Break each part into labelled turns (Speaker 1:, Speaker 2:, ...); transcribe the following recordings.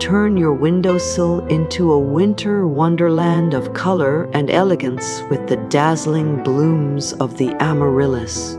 Speaker 1: turn your windowsill into a winter wonderland of color and elegance with the dazzling blooms of the Amaryllis,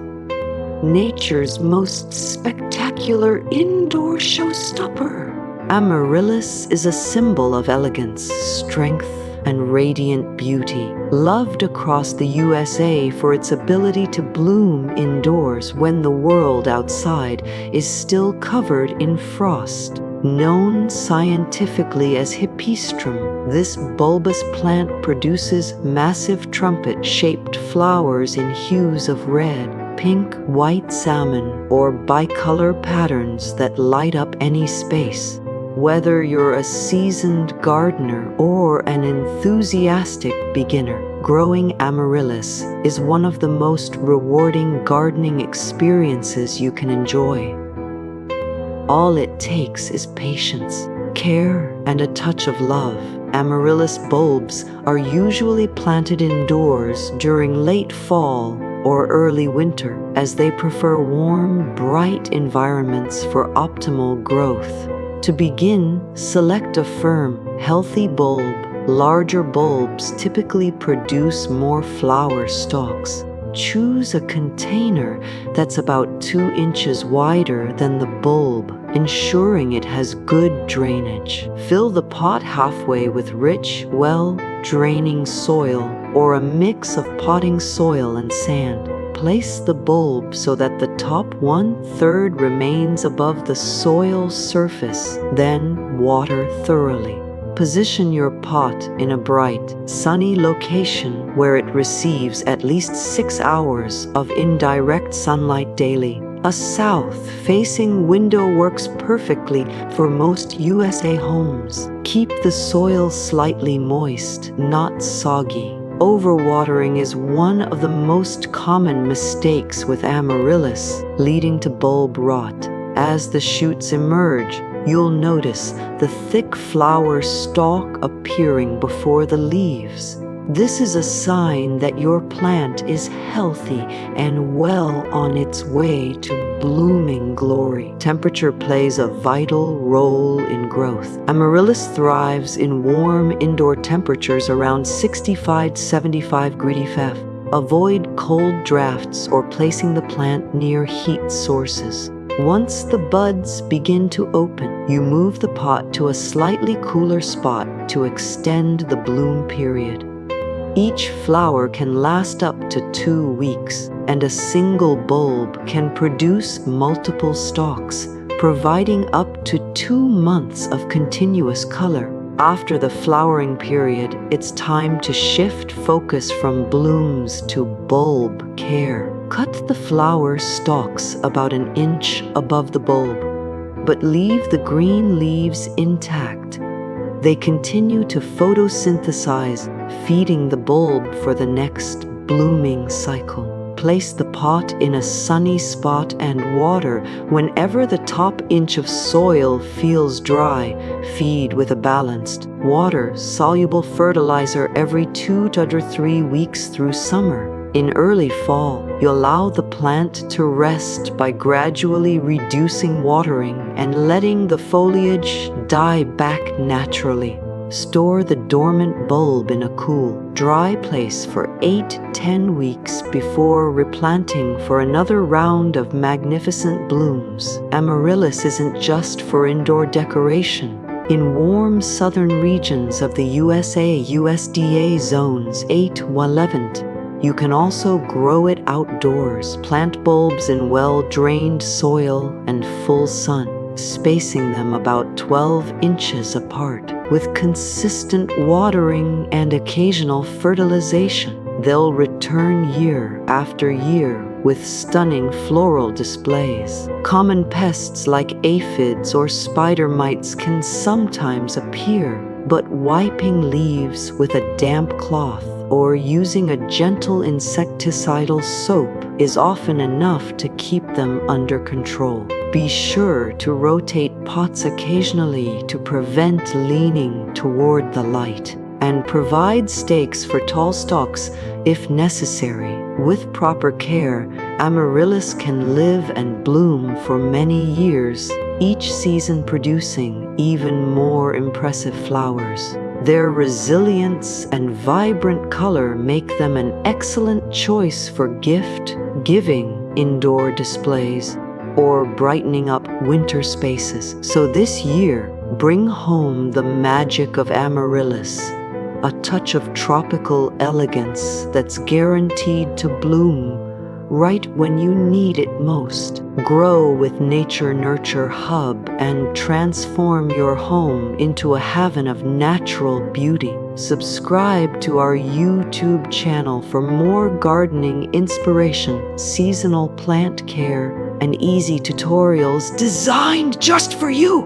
Speaker 1: nature's most spectacular indoor showstopper. Amaryllis is a symbol of elegance, strength, and radiant beauty, loved across the USA for its ability to bloom indoors when the world outside is still covered in frost. Known scientifically as hippistrum, this bulbous plant produces massive trumpet-shaped flowers in hues of red, pink, white salmon, or bicolor patterns that light up any space. Whether you're a seasoned gardener or an enthusiastic beginner, growing Amaryllis is one of the most rewarding gardening experiences you can enjoy. All it takes is patience, care, and a touch of love. Amaryllis bulbs are usually planted indoors during late fall or early winter, as they prefer warm, bright environments for optimal growth. To begin, select a firm, healthy bulb. Larger bulbs typically produce more flower stalks. Choose a container that's about 2 inches wider than the bulb, ensuring it has good drainage. Fill the pot halfway with rich, well-draining soil or a mix of potting soil and sand. Place the bulb so that the top 1/3 remains above the soil surface, then water thoroughly. Position your pot in a bright, sunny location where it receives at least 6 hours of indirect sunlight daily. A south-facing window works perfectly for most USA homes. Keep the soil slightly moist, not soggy. Overwatering is one of the most common mistakes with Amaryllis, leading to bulb rot. As the shoots emerge, you'll notice the thick flower stalk appearing before the leaves. This is a sign that your plant is healthy and well on its way to blooming glory. Temperature plays a vital role in growth. Amaryllis thrives in warm indoor temperatures around 65-75 degrees Fahrenheit. Avoid cold drafts or placing the plant near heat sources. Once the buds begin to open, you move the pot to a slightly cooler spot to extend the bloom period. Each flower can last up to 2 weeks, and a single bulb can produce multiple stalks, providing up to 2 months of continuous color. After the flowering period, it's time to shift focus from blooms to bulb care. Cut the flower stalks about 1 inch above the bulb, but leave the green leaves intact. They continue to photosynthesize, feeding the bulb for the next blooming cycle. Place the pot in a sunny spot and water whenever the top inch of soil feels dry. Feed with a balanced, water-soluble fertilizer every 2 to 3 weeks through summer. In early fall, you allow the plant to rest by gradually reducing watering and letting the foliage die back naturally. Store the dormant bulb in a cool, dry place for 8-10 weeks before replanting for another round of magnificent blooms. Amaryllis isn't just for indoor decoration. In warm southern regions of the USA, USDA zones 8-11, you can also grow it outdoors. Plant bulbs in well-drained soil and full sun, spacing them about 12 inches apart. With consistent watering and occasional fertilization, they'll return year after year with stunning floral displays. Common pests like aphids or spider mites can sometimes appear, but wiping leaves with a damp cloth or using a gentle insecticidal soap is often enough to keep them under control. Be sure to rotate pots occasionally to prevent leaning toward the light, and provide stakes for tall stalks if necessary. With proper care, Amaryllis can live and bloom for many years, each season producing even more impressive flowers. Their resilience and vibrant color make them an excellent choice for gift-giving indoor displays or brightening up winter spaces. So this year, bring home the magic of Amaryllis, a touch of tropical elegance that's guaranteed to bloom right when you need it most. Grow with Nature Nurture Hub and transform your home into a haven of natural beauty. Subscribe to our YouTube channel for more gardening inspiration, seasonal plant care, and easy tutorials designed just for you.